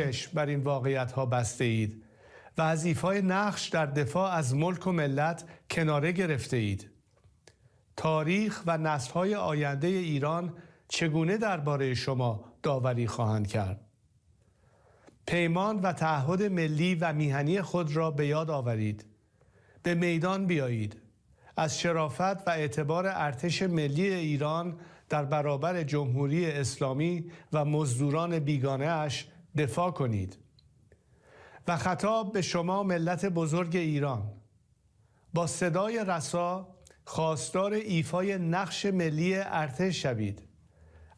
چشم بر این واقعیت‌ها بسته اید و از ایفای نقش در دفاع از ملک و ملت کناره گرفته اید. تاریخ و نسل‌های آینده ایران چگونه درباره شما داوری خواهند کرد؟ پیمان و تعهد ملی و میهنی خود را به یاد آورید. به میدان بیایید. از شرافت و اعتبار ارتش ملی ایران در برابر جمهوری اسلامی و مزدوران بیگانه اش دفاع کنید. و خطاب به شما ملت بزرگ ایران، با صدای رسا خواستار ایفای نقش ملی ارتش شوید.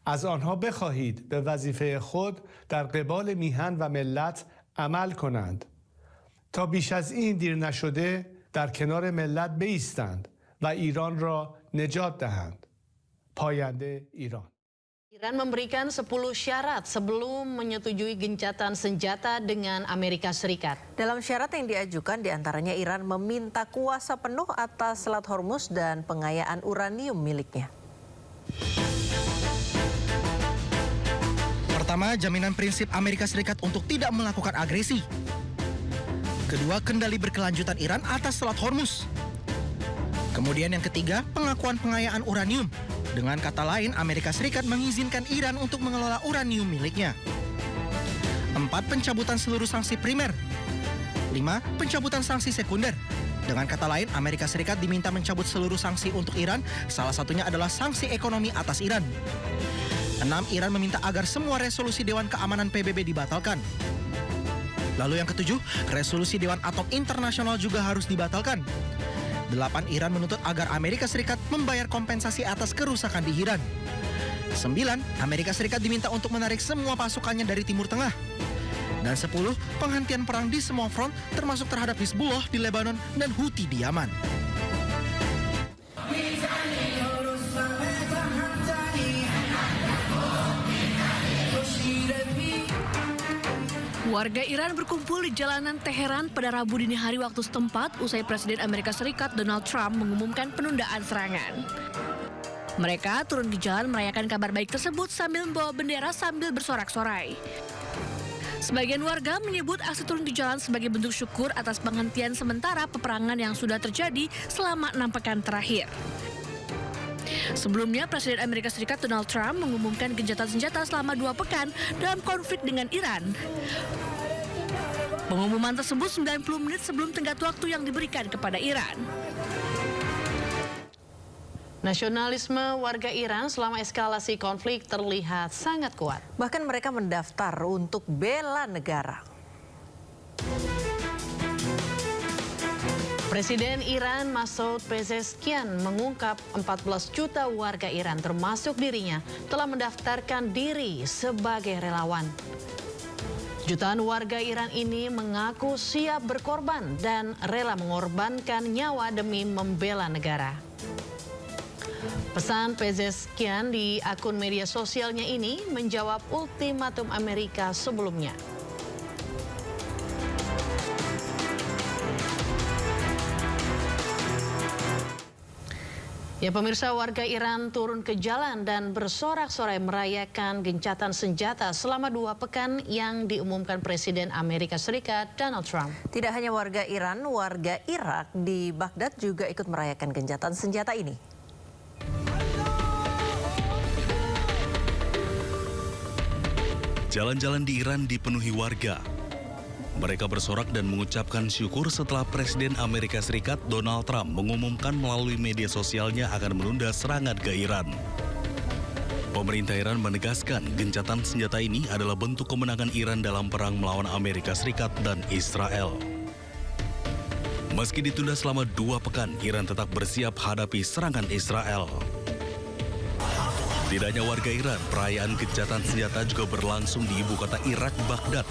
از آنها بخواهید به وظیفه خود در قبال میهن و ملت عمل کنند تا بیش از این دیر نشده در کنار ملت بایستند و ایران را نجات دهند. پاینده ایران. Iran memberikan 10 syarat sebelum menyetujui gencatan senjata dengan Amerika Serikat. Dalam syarat yang diajukan diantaranya Iran meminta kuasa penuh atas Selat Hormuz dan pengayaan uranium miliknya. Pertama, jaminan prinsip Amerika Serikat untuk tidak melakukan agresi. Kedua, kendali berkelanjutan Iran atas Selat Hormuz. Kemudian yang ketiga, pengakuan pengayaan uranium. Dengan kata lain, Amerika Serikat mengizinkan Iran untuk mengelola uranium miliknya. 4, pencabutan seluruh sanksi primer. 5, pencabutan sanksi sekunder. Dengan kata lain, Amerika Serikat diminta mencabut seluruh sanksi untuk Iran, salah satunya adalah sanksi ekonomi atas Iran. 6, Iran meminta agar semua resolusi Dewan Keamanan PBB dibatalkan. Lalu yang ketujuh, resolusi Dewan Atom Internasional juga harus dibatalkan. 8, Iran menuntut agar Amerika Serikat membayar kompensasi atas kerusakan di Iran. 9, Amerika Serikat diminta untuk menarik semua pasukannya dari Timur Tengah. Dan 10, penghentian perang di semua front termasuk terhadap Hizbullah di Lebanon dan Houthi di Yaman. Warga Iran berkumpul di jalanan Teheran pada Rabu dini hari waktu setempat usai Presiden Amerika Serikat Donald Trump mengumumkan penundaan serangan. Mereka turun di jalan merayakan kabar baik tersebut sambil membawa bendera sambil bersorak-sorai. Sebagian warga menyebut aksi turun di jalan sebagai bentuk syukur atas penghentian sementara peperangan yang sudah terjadi selama 6 pekan terakhir. Sebelumnya, Presiden Amerika Serikat Donald Trump mengumumkan gencatan senjata selama 2 pekan dalam konflik dengan Iran. Pengumuman tersebut 90 menit sebelum tenggat waktu yang diberikan kepada Iran. Nasionalisme warga Iran selama eskalasi konflik terlihat sangat kuat. Bahkan mereka mendaftar untuk bela negara. Presiden Iran Masoud Pezeshkian mengungkap 14 juta warga Iran termasuk dirinya telah mendaftarkan diri sebagai relawan. Jutaan warga Iran ini mengaku siap berkorban dan rela mengorbankan nyawa demi membela negara. Pesan Pezeshkian di akun media sosialnya ini menjawab ultimatum Amerika sebelumnya. Ya pemirsa, warga Iran turun ke jalan dan bersorak-sorai merayakan gencatan senjata selama 2 pekan yang diumumkan Presiden Amerika Serikat Donald Trump. Tidak hanya warga Iran, warga Irak di Baghdad juga ikut merayakan gencatan senjata ini. Jalan-jalan di Iran dipenuhi warga. Mereka bersorak dan mengucapkan syukur setelah Presiden Amerika Serikat Donald Trump mengumumkan melalui media sosialnya akan menunda serangan ke Iran. Pemerintah Iran menegaskan gencatan senjata ini adalah bentuk kemenangan Iran dalam perang melawan Amerika Serikat dan Israel. Meski ditunda selama 2 pekan, Iran tetap bersiap hadapi serangan Israel. Tidak hanya warga Iran, perayaan gencatan senjata juga berlangsung di ibu kota Irak, Baghdad.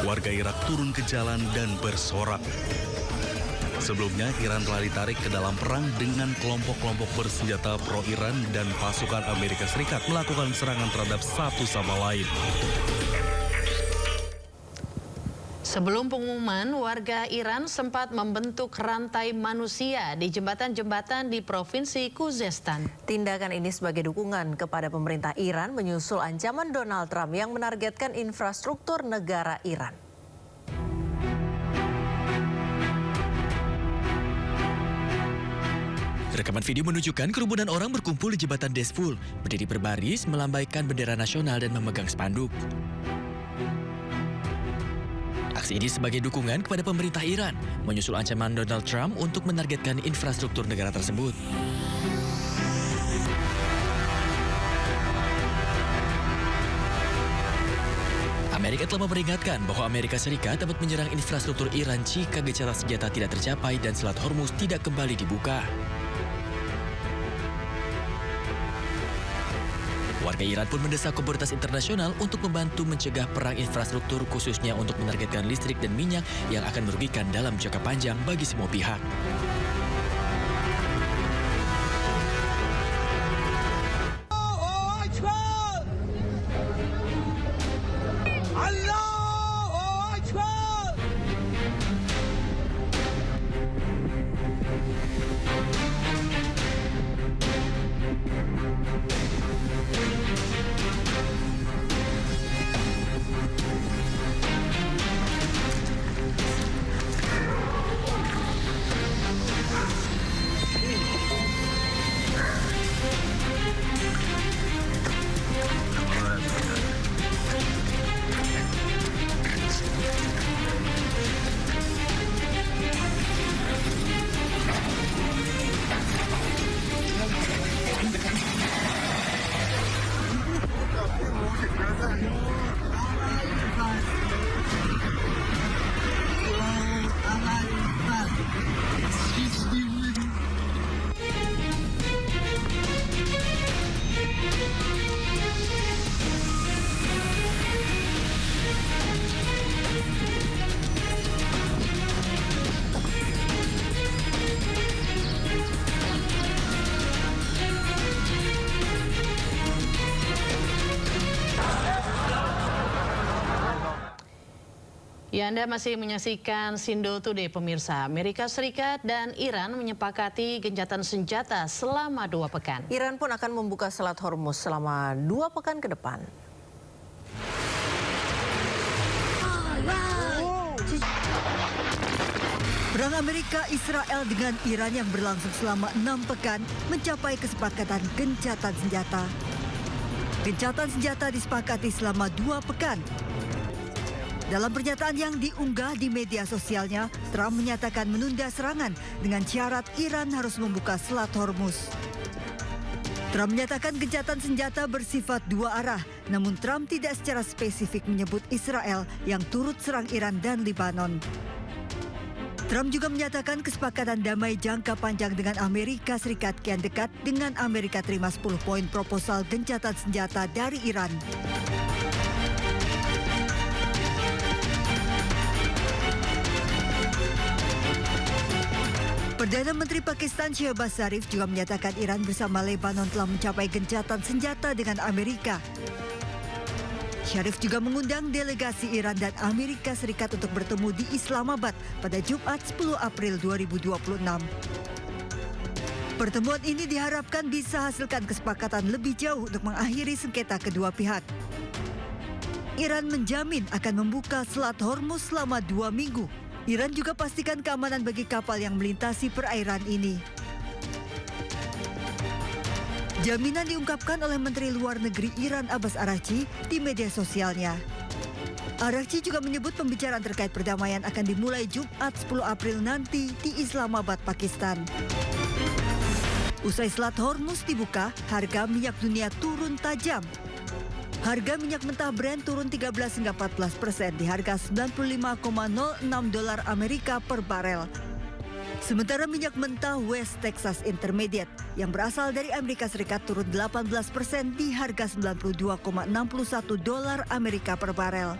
Warga Irak turun ke jalan dan bersorak. Sebelumnya, Iran telah ditarik ke dalam perang dengan kelompok-kelompok bersenjata pro-Iran dan pasukan Amerika Serikat melakukan serangan terhadap satu sama lain. Sebelum pengumuman, warga Iran sempat membentuk rantai manusia di jembatan-jembatan di Provinsi Khuzestan. Tindakan ini sebagai dukungan kepada pemerintah Iran menyusul ancaman Donald Trump yang menargetkan infrastruktur negara Iran. Rekaman video menunjukkan kerumunan orang berkumpul di jembatan Desful, berdiri berbaris, melambaikan bendera nasional dan memegang spanduk. Aksi ini sebagai dukungan kepada pemerintah Iran, menyusul ancaman Donald Trump untuk menargetkan infrastruktur negara tersebut. Amerika telah memperingatkan bahwa Amerika Serikat dapat menyerang infrastruktur Iran jika gencatan senjata tidak tercapai dan Selat Hormuz tidak kembali dibuka. Warga Iran pun mendesak komunitas internasional untuk membantu mencegah perang infrastruktur, khususnya untuk menargetkan listrik dan minyak yang akan merugikan dalam jangka panjang bagi semua pihak. Ya, Anda masih menyaksikan Sindo Today, pemirsa. Amerika Serikat dan Iran menyepakati gencatan senjata selama 2 pekan. Iran pun akan membuka Selat Hormuz selama 2 pekan ke depan. Perang Amerika Israel dengan Iran yang berlangsung selama 6 pekan mencapai kesepakatan gencatan senjata. Gencatan senjata disepakati selama 2 pekan. Dalam pernyataan yang diunggah di media sosialnya, Trump menyatakan menunda serangan dengan syarat Iran harus membuka Selat Hormuz. Trump menyatakan gencatan senjata bersifat 2 arah, namun Trump tidak secara spesifik menyebut Israel yang turut serang Iran dan Lebanon. Trump juga menyatakan kesepakatan damai jangka panjang dengan Amerika Serikat kian dekat dengan Amerika terima 10 poin proposal gencatan senjata dari Iran. Perdana Menteri Pakistan Shehbaz Sharif juga menyatakan Iran bersama Lebanon telah mencapai gencatan senjata dengan Amerika. Sharif juga mengundang delegasi Iran dan Amerika Serikat untuk bertemu di Islamabad pada Jumat 10 April 2026. Pertemuan ini diharapkan bisa hasilkan kesepakatan lebih jauh untuk mengakhiri sengketa kedua pihak. Iran menjamin akan membuka Selat Hormuz selama 2 minggu. Iran juga pastikan keamanan bagi kapal yang melintasi perairan ini. Jaminan diungkapkan oleh Menteri Luar Negeri Iran Abbas Araghchi di media sosialnya. Araghchi juga menyebut pembicaraan terkait perdamaian akan dimulai Jumat 10 April nanti di Islamabad, Pakistan. Usai Selat Hormuz dibuka, harga minyak dunia turun tajam. Harga minyak mentah Brent turun 13 hingga 14% di harga $95,06 Amerika per barel. Sementara minyak mentah West Texas Intermediate yang berasal dari Amerika Serikat turun 18% di harga $92,61 Amerika per barel.